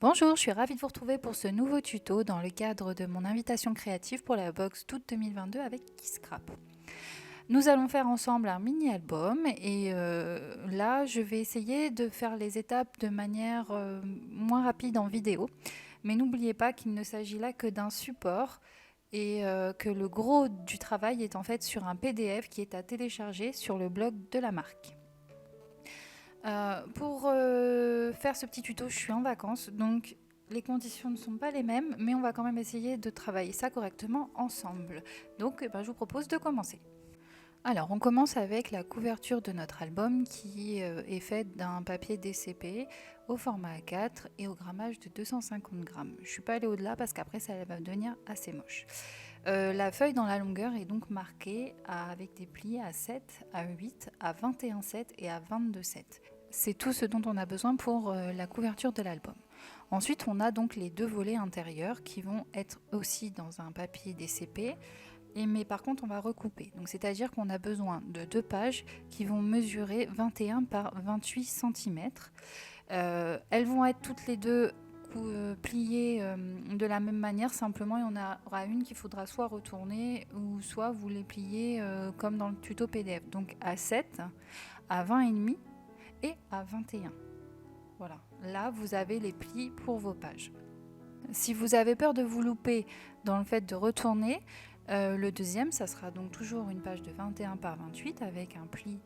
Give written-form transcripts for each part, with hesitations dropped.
Bonjour, je suis ravie de vous retrouver pour ce nouveau tuto dans le cadre de mon invitation créative pour la box d'août 2022 avec Kisscrap. Nous allons faire ensemble un mini-album et là je vais essayer de faire les étapes de manière moins rapide en vidéo. Mais n'oubliez pas qu'il ne s'agit là que d'un support et que le gros du travail est en fait sur un PDF qui est à télécharger sur le blog de la marque. Pour faire ce petit tuto, je suis en vacances, donc les conditions ne sont pas les mêmes, mais on va quand même essayer de travailler ça correctement ensemble. Donc je vous propose de commencer. Alors on commence avec la couverture de notre album qui est faite d'un papier DCP au format A4 et au grammage de 250 grammes. Je ne suis pas allée au-delà parce qu'après ça va devenir assez moche. La feuille dans la longueur est donc marquée avec des plis à 7, à 8, à 21,7 et à 22,7. C'est tout ce dont on a besoin pour la couverture de l'album. Ensuite, on a donc les deux volets intérieurs qui vont être aussi dans un papier DCP, mais par contre, on va recouper. Donc, c'est-à-dire qu'on a besoin de deux pages qui vont mesurer 21 par 28 cm. Elles vont être toutes les deux pliées de la même manière, simplement il y en aura une qu'il faudra soit retourner ou soit vous les pliez comme dans le tuto PDF. Donc à 7, à 20,5 et à 21. Voilà, là vous avez les plis pour vos pages. Si vous avez peur de vous louper dans le fait de retourner, le deuxième, ça sera donc toujours une page de 21 par 28 avec un pli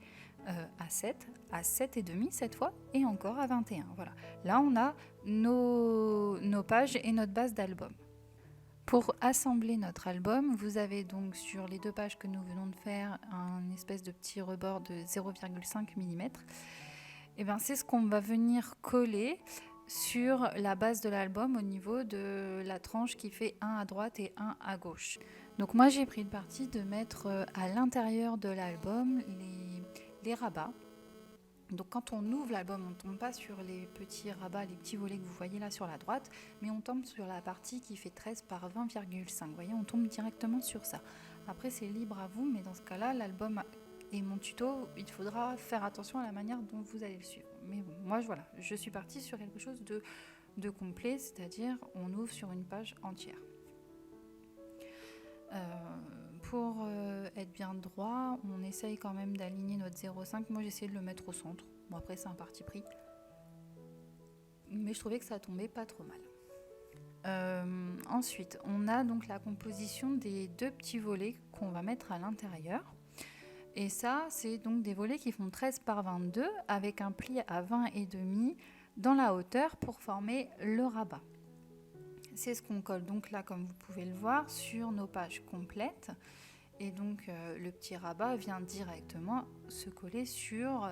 à 7 et demi cette fois, et encore à 21. Voilà, là on a nos pages et notre base d'album. Pour assembler notre album, vous avez donc sur les deux pages que nous venons de faire un espèce de petit rebord de 0,5 mm. Et bien c'est ce qu'on va venir coller sur la base de l'album au niveau de la tranche qui fait un à droite et un à gauche. Donc moi j'ai pris le parti de mettre à l'intérieur de l'album les rabats. Donc quand on ouvre l'album, on ne tombe pas sur les petits rabats, les petits volets que vous voyez là sur la droite, mais on tombe sur la partie qui fait 13 par 20,5. Vous voyez, on tombe directement sur ça. Après c'est libre à vous, mais dans ce cas-là, l'album et mon tuto, il faudra faire attention à la manière dont vous allez le suivre. Mais bon, moi voilà, je suis partie sur quelque chose de complet, c'est-à-dire on ouvre sur une page entière. Pour être bien droit, on essaye quand même d'aligner notre 0,5. Moi j'ai essayé de le mettre au centre. Bon après c'est un parti pris. Mais je trouvais que ça tombait pas trop mal. Ensuite, on a donc la composition des deux petits volets qu'on va mettre à l'intérieur. Et ça, c'est donc des volets qui font 13 par 22 avec un pli à 20,5 dans la hauteur pour former le rabat. C'est ce qu'on colle donc là, comme vous pouvez le voir, sur nos pages complètes. Et donc le petit rabat vient directement se coller sur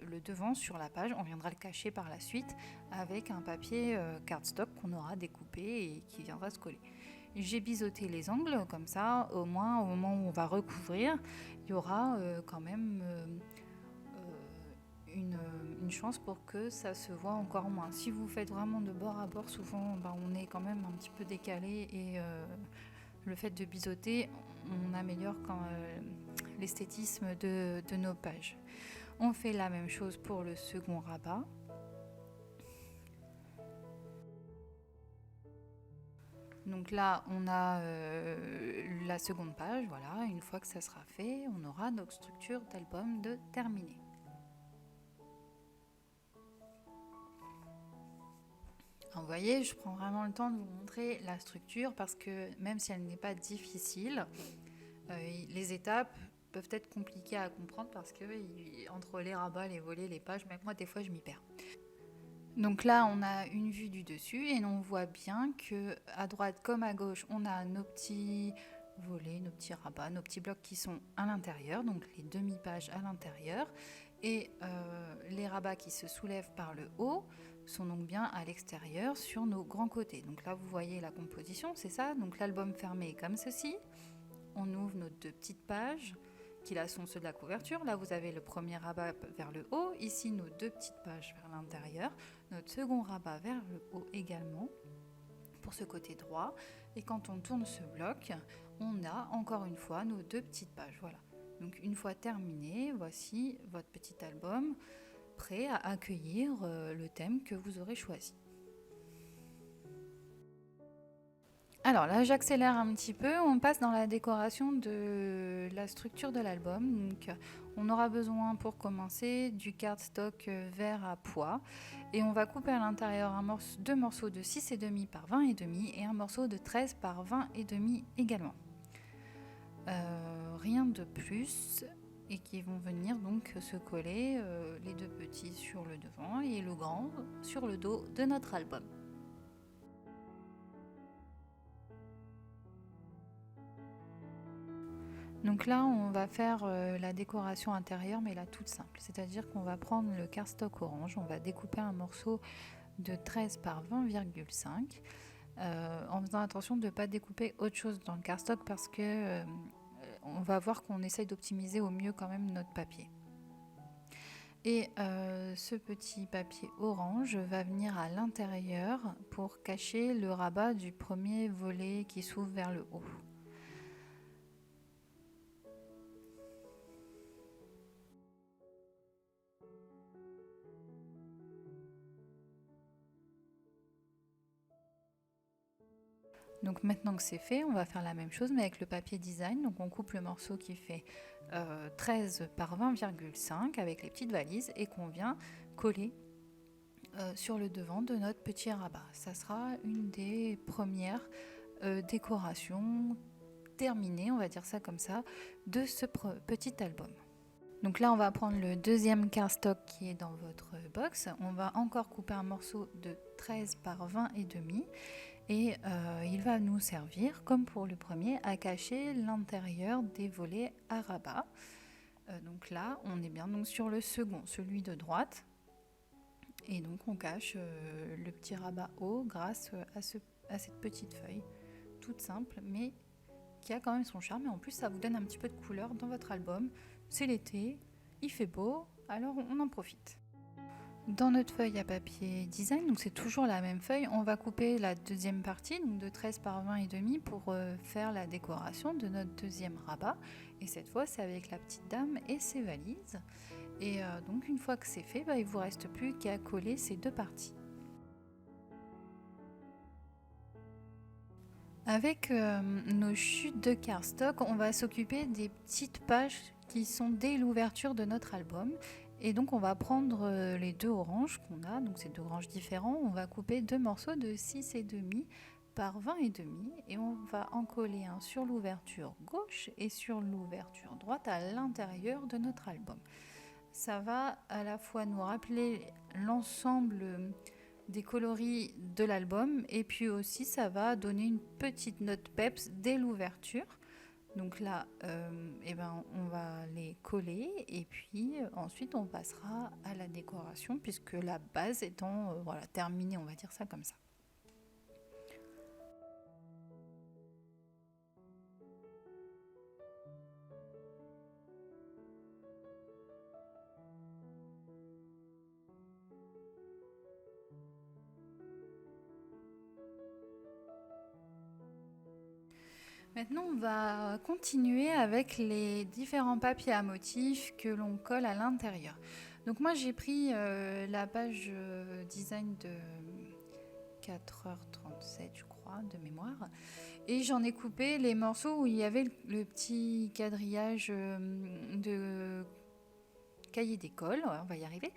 le devant, sur la page. On viendra le cacher par la suite avec un papier cardstock qu'on aura découpé et qui viendra se coller. J'ai biseauté les angles, comme ça, au moins au moment où on va recouvrir, il y aura quand même une chance pour que ça se voit encore moins. Si vous faites vraiment de bord à bord, souvent on est quand même un petit peu décalé et le fait de biseauter, on améliore l'esthétisme de nos pages. On fait la même chose pour le second rabat. Donc là, on a la seconde page, voilà. Une fois que ça sera fait, on aura notre structure d'album de terminée. Vous voyez, je prends vraiment le temps de vous montrer la structure parce que même si elle n'est pas difficile, les étapes peuvent être compliquées à comprendre parce que entre les rabats, les volets, les pages, même moi des fois je m'y perds. Donc là, on a une vue du dessus et on voit bien que à droite comme à gauche, on a nos petits volets, nos petits rabats, nos petits blocs qui sont à l'intérieur, donc les demi-pages à l'intérieur, et les rabats qui se soulèvent par le haut sont donc bien à l'extérieur sur nos grands côtés. Donc là, vous voyez la composition, c'est ça. Donc l'album fermé est comme ceci. On ouvre nos deux petites pages qui là sont ceux de la couverture. Là, vous avez le premier rabat vers le haut. Ici, nos deux petites pages vers l'intérieur. Notre second rabat vers le haut également pour ce côté droit. Et quand on tourne ce bloc, on a encore une fois nos deux petites pages. Voilà. Donc une fois terminé, voici votre petit album prêt à accueillir le thème que vous aurez choisi. Alors là, j'accélère un petit peu, on passe dans la décoration de la structure de l'album. Donc, on aura besoin pour commencer du cardstock vert à pois et on va couper à l'intérieur deux morceaux de 6,5 par 20,5 et un morceau de 13 par 20,5 également. Rien de plus et qui vont venir donc se coller les deux petits sur le devant et le grand sur le dos de notre album. Donc là, on va faire la décoration intérieure, mais là toute simple. C'est-à-dire qu'on va prendre le cardstock orange, on va découper un morceau de 13 par 20,5 en faisant attention de ne pas découper autre chose dans le cardstock parce que on va voir qu'on essaye d'optimiser au mieux quand même notre papier. Et ce petit papier orange va venir à l'intérieur pour cacher le rabat du premier volet qui s'ouvre vers le haut. Donc maintenant que c'est fait, on va faire la même chose mais avec le papier design. Donc on coupe le morceau qui fait 13 par 20,5 avec les petites valises et qu'on vient coller sur le devant de notre petit rabat. Ça sera une des premières décorations terminées, on va dire ça comme ça, de ce petit album. Donc là, on va prendre le deuxième cardstock qui est dans votre box. On va encore couper un morceau de 13 par 20,5 et il va nous servir, comme pour le premier, à cacher l'intérieur des volets à rabat. Donc là, on est bien donc sur le second, celui de droite. Et donc on cache le petit rabat haut grâce à cette petite feuille, toute simple, mais qui a quand même son charme. Et en plus, ça vous donne un petit peu de couleur dans votre album. C'est l'été, il fait beau, alors on en profite. Dans notre feuille à papier design, donc c'est toujours la même feuille, on va couper la deuxième partie, donc de 13 par 20,5 pour faire la décoration de notre deuxième rabat. Et cette fois, c'est avec la petite dame et ses valises. Et donc une fois que c'est fait, il ne vous reste plus qu'à coller ces deux parties. Avec nos chutes de cardstock, on va s'occuper des petites pages qui sont dès l'ouverture de notre album. Et donc on va prendre les deux oranges qu'on a, donc c'est deux oranges différents, on va couper deux morceaux de 6,5 par 20,5 et on va en coller un sur l'ouverture gauche et sur l'ouverture droite à l'intérieur de notre album. Ça va à la fois nous rappeler l'ensemble des coloris de l'album et puis aussi ça va donner une petite note peps dès l'ouverture. Donc là, on va les coller et puis ensuite on passera à la décoration puisque la base étant terminée, on va dire ça comme ça. Maintenant, on va continuer avec les différents papiers à motifs que l'on colle à l'intérieur. Donc moi, j'ai pris la page design de 4h37, je crois, de mémoire. Et j'en ai coupé les morceaux où il y avait le petit quadrillage de cahier d'école, on va y arriver.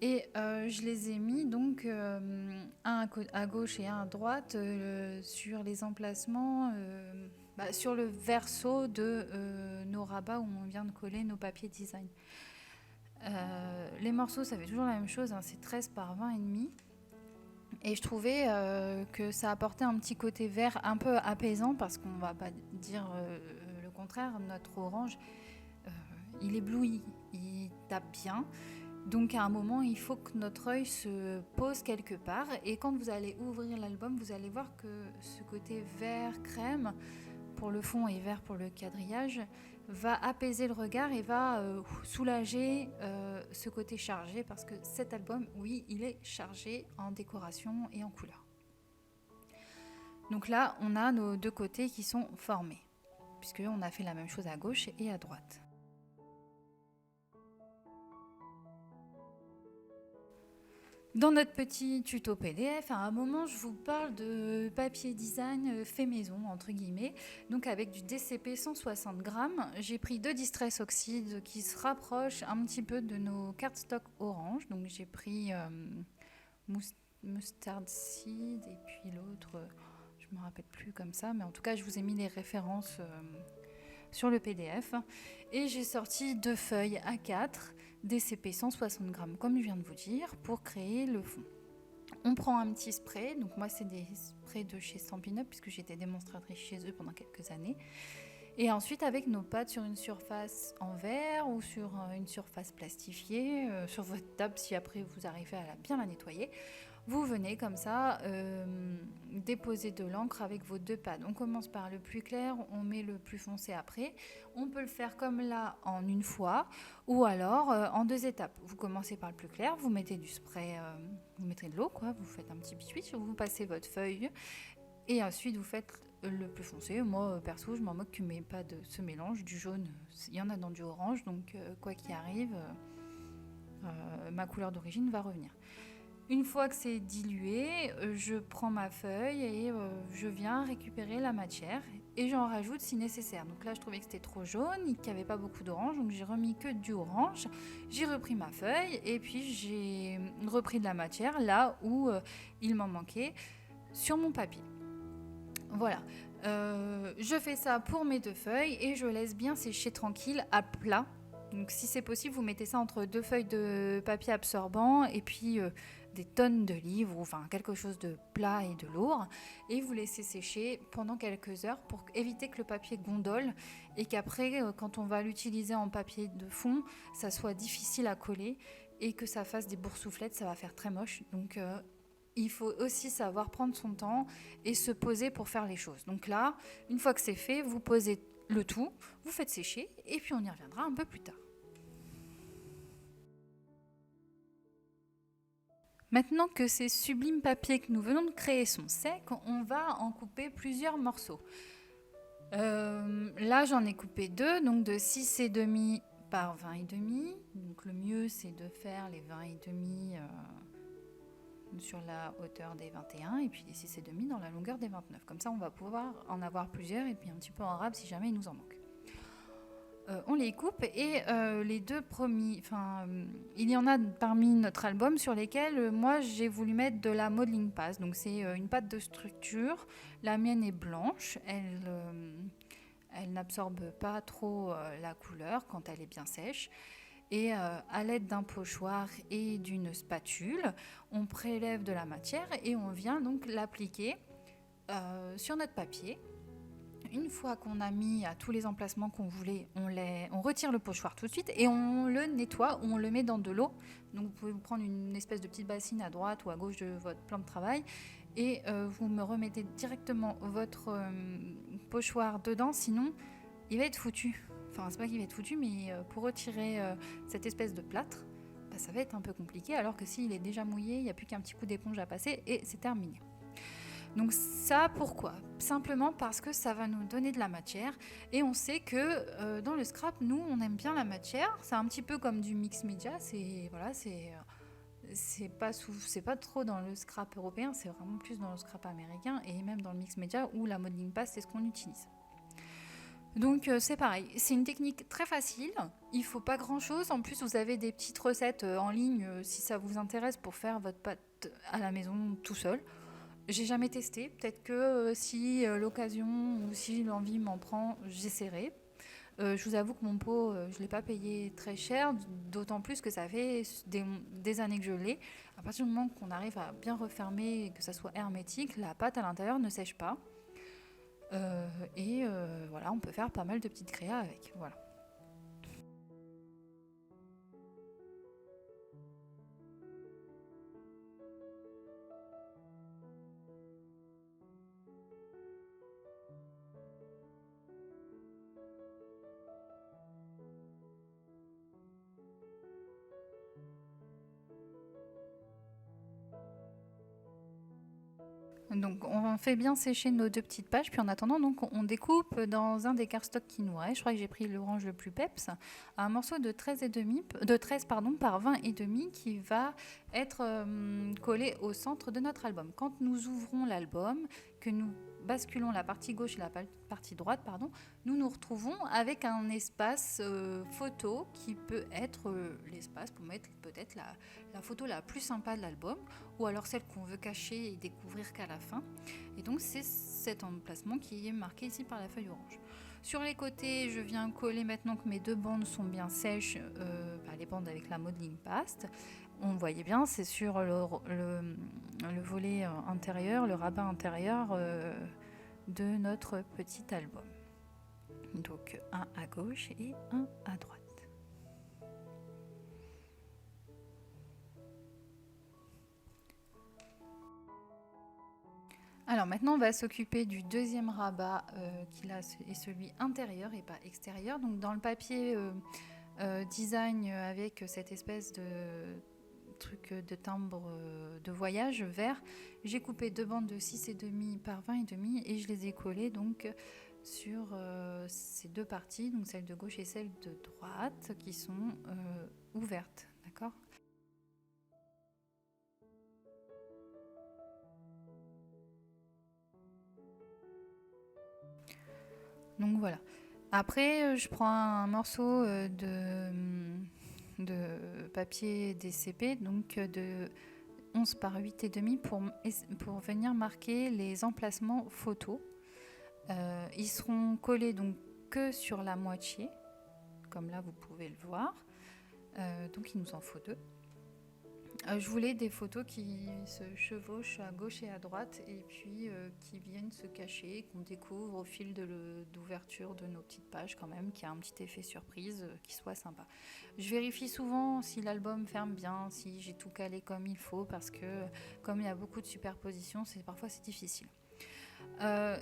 Et je les ai mis donc un à gauche et un à droite sur les emplacements, sur le verso de nos rabats où on vient de coller nos papiers design. Les morceaux, ça fait toujours la même chose, hein, c'est 13 par 20,5. Et je trouvais que ça apportait un petit côté vert un peu apaisant parce qu'on va pas dire le contraire, notre orange, il éblouit, il tape bien. Donc à un moment, il faut que notre œil se pose quelque part et quand vous allez ouvrir l'album, vous allez voir que ce côté vert crème pour le fond et vert pour le quadrillage va apaiser le regard et va soulager ce côté chargé parce que cet album, oui, il est chargé en décoration et en couleur. Donc là, on a nos deux côtés qui sont formés puisqu'on a fait la même chose à gauche et à droite. Dans notre petit tuto PDF, à un moment, je vous parle de papier design fait maison, entre guillemets. Donc avec du DCP 160 grammes, j'ai pris 2 Distress Oxide qui se rapprochent un petit peu de nos cardstock orange. Donc j'ai pris Mustard Seed et puis l'autre, je ne me rappelle plus comme ça, mais en tout cas, je vous ai mis les références sur le PDF. Et j'ai sorti 2 feuilles A4 DCP 160 grammes, comme je viens de vous dire, pour créer le fond. On prend un petit spray, donc moi c'est des sprays de chez Stampin' Up puisque j'étais démonstratrice chez eux pendant quelques années. Et ensuite avec nos pâtes sur une surface en verre ou sur une surface plastifiée, sur votre table si après vous arrivez à bien la nettoyer, vous venez comme ça déposer de l'encre avec vos 2 pads. On commence par le plus clair, on met le plus foncé après. On peut le faire comme là en une fois ou alors en 2 étapes. Vous commencez par le plus clair, vous mettez du spray, vous mettez de l'eau, quoi, vous faites un petit biscuit, vous passez votre feuille et ensuite vous faites le plus foncé. Moi perso je m'en moque que mes pads se mélangent, du jaune, il y en a dans du orange, donc quoi qu'il arrive, ma couleur d'origine va revenir. Une fois que c'est dilué, je prends ma feuille et je viens récupérer la matière et j'en rajoute si nécessaire. Donc là, je trouvais que c'était trop jaune, qu'il n'y avait pas beaucoup d'orange, donc j'ai remis que du orange. J'ai repris ma feuille et puis j'ai repris de la matière là où il m'en manquait sur mon papier. Voilà, je fais ça pour mes 2 feuilles et je laisse bien sécher tranquille à plat. Donc si c'est possible, vous mettez ça entre 2 feuilles de papier absorbant et puis des tonnes de livres, ou enfin quelque chose de plat et de lourd, et vous laissez sécher pendant quelques heures pour éviter que le papier gondole et qu'après, quand on va l'utiliser en papier de fond, ça soit difficile à coller et que ça fasse des boursouflettes, ça va faire très moche. Donc il faut aussi savoir prendre son temps et se poser pour faire les choses. Donc là, une fois que c'est fait, vous posez le tout, vous faites sécher et puis on y reviendra un peu plus tard. Maintenant que ces sublimes papiers que nous venons de créer sont secs, on va en couper plusieurs morceaux. Là, j'en ai coupé 2, donc de 6,5 par 20,5. Donc le mieux, c'est de faire les 20,5 sur la hauteur des 21 et puis les 6,5 dans la longueur des 29. Comme ça, on va pouvoir en avoir plusieurs et puis un petit peu en rab si jamais il nous en manque. On les coupe et les 2 premiers, il y en a parmi notre album sur lesquels moi j'ai voulu mettre de la modeling paste. Donc c'est une pâte de structure. La mienne est blanche, elle n'absorbe pas trop la couleur quand elle est bien sèche. Et à l'aide d'un pochoir et d'une spatule, on prélève de la matière et on vient donc l'appliquer sur notre papier. Une fois qu'on a mis à tous les emplacements qu'on voulait, on retire le pochoir tout de suite et on le nettoie, on le met dans de l'eau. Donc vous pouvez vous prendre une espèce de petite bassine à droite ou à gauche de votre plan de travail et vous me remettez directement votre pochoir dedans, sinon il va être foutu. Enfin, c'est pas qu'il va être foutu, mais pour retirer cette espèce de plâtre, ça va être un peu compliqué, alors que s'il est déjà mouillé, il n'y a plus qu'un petit coup d'éponge à passer et c'est terminé. Donc ça, pourquoi ? Simplement parce que ça va nous donner de la matière et on sait que dans le scrap, nous, on aime bien la matière. C'est un petit peu comme du mix média, c'est pas trop dans le scrap européen, c'est vraiment plus dans le scrap américain et même dans le mix média où la modeling paste, c'est ce qu'on utilise. Donc c'est pareil, c'est une technique très facile, il faut pas grand chose, en plus vous avez des petites recettes en ligne si ça vous intéresse pour faire votre pâte à la maison tout seul. J'ai jamais testé, peut-être que si l'occasion ou si l'envie m'en prend, j'essaierai. Je vous avoue que mon pot, je ne l'ai pas payé très cher, d'autant plus que ça fait des années que je l'ai. À partir du moment qu'on arrive à bien refermer et que ça soit hermétique, la pâte à l'intérieur ne sèche pas. Voilà, on peut faire pas mal de petites créas avec. Voilà. Donc on fait bien sécher nos 2 petites pages, puis en attendant donc on découpe dans un des cardstocks qui nous reste. Je crois que j'ai pris l'orange le plus peps, un morceau de 13 pardon, par 20 et demi qui va être collé au centre de notre album. Quand nous ouvrons l'album, que nous basculons la partie gauche et la partie droite, pardon, nous nous retrouvons avec un espace photo qui peut être l'espace pour mettre peut-être la photo la plus sympa de l'album, ou alors celle qu'on veut cacher et découvrir qu'à la fin. Et donc c'est cet emplacement qui est marqué ici par la feuille orange. Sur les côtés, je viens coller maintenant que mes 2 bandes sont bien sèches, les bandes avec la modeling paste. On voyait bien, c'est sur le volet intérieur, le rabat intérieur de notre petit album. Donc un à gauche et un à droite. Alors maintenant, on va s'occuper du deuxième rabat qui là est celui intérieur et pas extérieur. Donc dans le papier design avec cette espèce de truc de timbre de voyage vert, j'ai coupé 2 bandes de 6,5 par 20,5 et je les ai collées donc sur ces 2 parties, donc celle de gauche et celle de droite qui sont ouvertes, d'accord ? Donc voilà. Après, je prends un morceau de papier DCP, donc de 11 par 8,5 pour venir marquer les emplacements photos. Ils seront collés donc que sur la moitié, comme là vous pouvez le voir. Donc il nous en faut 2. Je voulais des photos qui se chevauchent à gauche et à droite et puis qui viennent se cacher, qu'on découvre au fil d'ouverture de nos petites pages quand même, qui a un petit effet surprise, qui soit sympa. Je vérifie souvent si l'album ferme bien, si j'ai tout calé comme il faut, parce que comme il y a beaucoup de superpositions, parfois c'est difficile.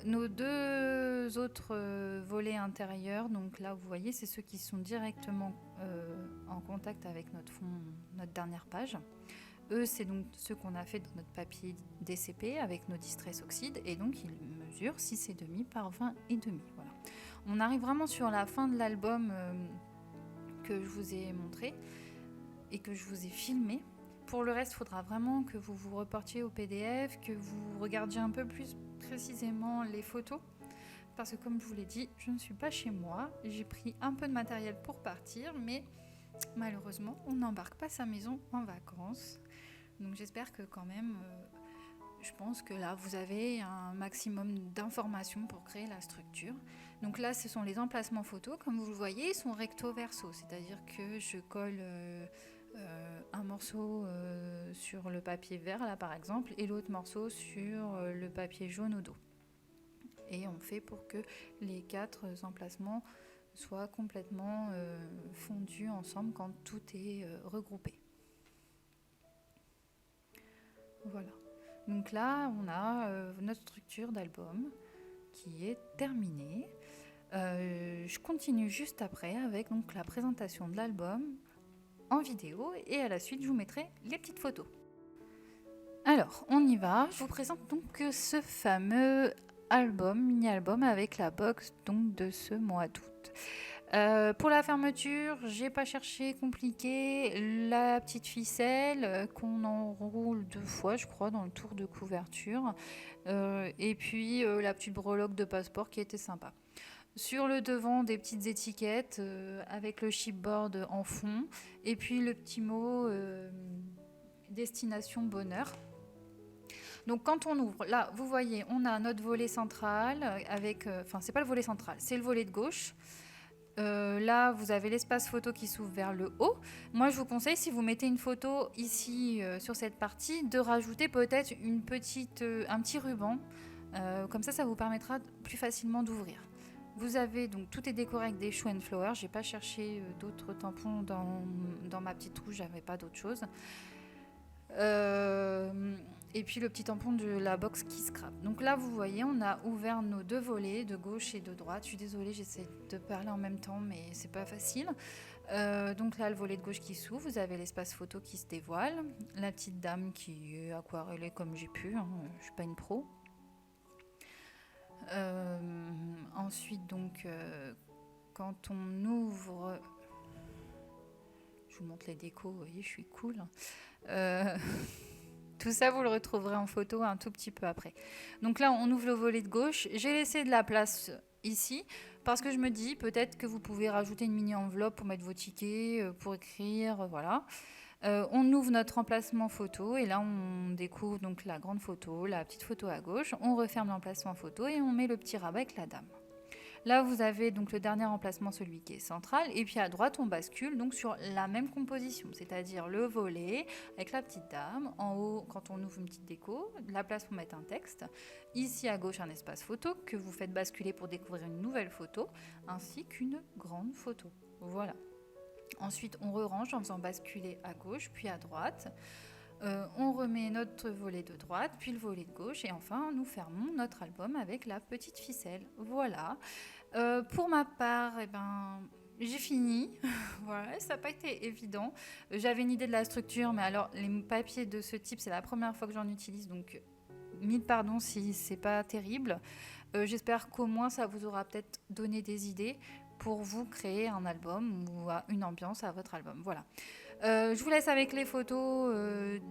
Nos 2 autres volets intérieurs, donc là vous voyez, c'est ceux qui sont directement en contact avec notre fond, notre dernière page. Eux, c'est donc ceux qu'on a fait dans notre papier DCP avec nos distress oxydes, et donc ils mesurent 6,5 par 20,5. Voilà. On arrive vraiment sur la fin de l'album que je vous ai montré et que je vous ai filmé. Pour le reste, il faudra vraiment que vous vous reportiez au PDF, que vous regardiez un peu plus précisément les photos. Parce que comme je vous l'ai dit, je ne suis pas chez moi. J'ai pris un peu de matériel pour partir, mais malheureusement, on n'embarque pas sa maison en vacances. Donc j'espère que quand même, je pense que là, vous avez un maximum d'informations pour créer la structure. Donc là, ce sont les emplacements photos. Comme vous le voyez, ils sont recto-verso. C'est-à-dire que je colle un morceau sur le papier vert, là par exemple, et l'autre morceau sur le papier jaune au dos. Et on fait pour que les 4 emplacements soient complètement fondus ensemble quand tout est regroupé. Voilà. Donc là, on a notre structure d'album qui est terminée. Je continue juste après avec donc la présentation de l'album en vidéo et à la suite, je vous mettrai les petites photos. Alors, on y va. Je vous présente donc ce fameux mini-album avec la box donc de ce mois d'août. Pour la fermeture, j'ai pas cherché compliqué, la petite ficelle qu'on enroule 2 fois, je crois, dans le tour de couverture, et puis la petite breloque de passeport qui était sympa. Sur le devant, des petites étiquettes avec le chipboard en fond, et puis le petit mot destination bonheur. Donc quand on ouvre, là vous voyez, on a notre volet central avec, c'est pas le volet central, c'est le volet de gauche. Là, vous avez l'espace photo qui s'ouvre vers le haut. Moi, je vous conseille, si vous mettez une photo ici sur cette partie, de rajouter peut-être un petit ruban. Comme ça vous permettra plus facilement d'ouvrir. Vous avez donc tout est décoré avec des Show and Flower. J'ai pas cherché d'autres tampons dans ma petite trousse, j'avais pas d'autre chose. Et puis le petit tampon de la box qui scrape. Donc là, vous voyez, on a ouvert nos 2 volets de gauche et de droite. Je suis désolée, j'essaie de parler en même temps, mais c'est pas facile. Donc là, le volet de gauche qui s'ouvre, vous avez l'espace photo qui se dévoile, la petite dame qui est aquarellée comme j'ai pu, hein, je suis pas une pro. Ensuite, donc, quand on ouvre... Je vous montre les décos, vous voyez, je suis cool. Tout ça, vous le retrouverez en photo un tout petit peu après. Donc là, on ouvre le volet de gauche. J'ai laissé de la place ici parce que je me dis peut-être que vous pouvez rajouter une mini enveloppe pour mettre vos tickets, pour écrire, voilà. On ouvre notre emplacement photo et là on découvre donc la grande photo, la petite photo à gauche. On referme l'emplacement photo et on met le petit rabat avec la dame. Là, vous avez donc le dernier emplacement, celui qui est central, et puis à droite, on bascule donc sur la même composition, c'est-à-dire le volet avec la petite dame. En haut, quand on ouvre une petite déco, la place pour mettre un texte. Ici à gauche, un espace photo que vous faites basculer pour découvrir une nouvelle photo, ainsi qu'une grande photo. Voilà. Ensuite, on re-range en faisant basculer à gauche, puis à droite. On remet notre volet de droite, puis le volet de gauche, et enfin, nous fermons notre album avec la petite ficelle. Voilà. Pour ma part, j'ai fini. Voilà, ça n'a pas été évident. J'avais une idée de la structure, mais alors les papiers de ce type, c'est la première fois que j'en utilise, donc mille pardons si c'est pas terrible. J'espère qu'au moins ça vous aura peut-être donné des idées pour vous créer un album ou une ambiance à votre album. Voilà. Je vous laisse avec les photos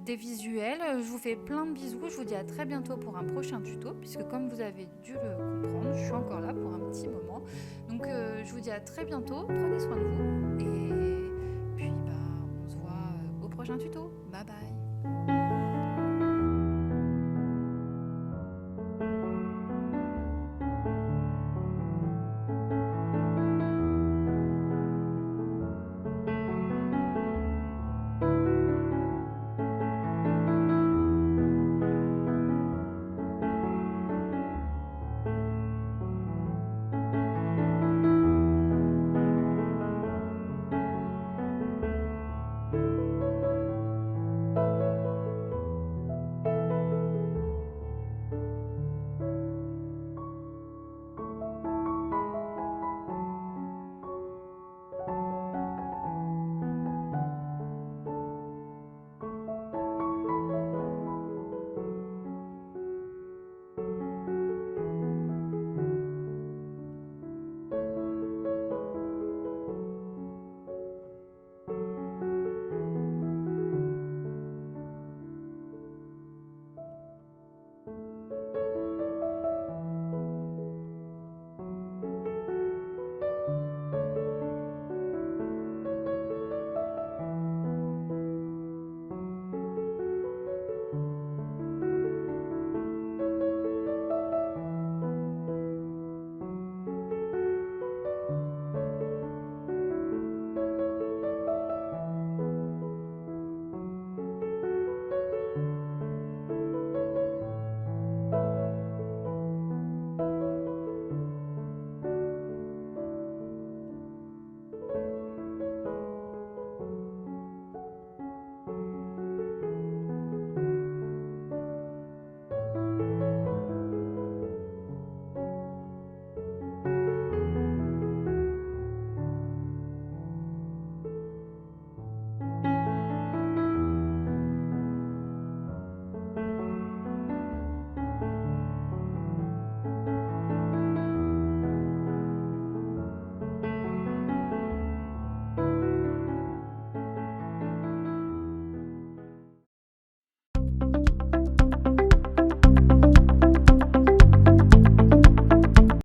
des visuels. Je vous fais plein de bisous. Je vous dis à très bientôt pour un prochain tuto, puisque comme vous avez dû le comprendre, je suis encore là pour un petit moment. Donc je vous dis à très bientôt. Prenez soin de vous. Et puis on se voit au prochain tuto. Bye bye.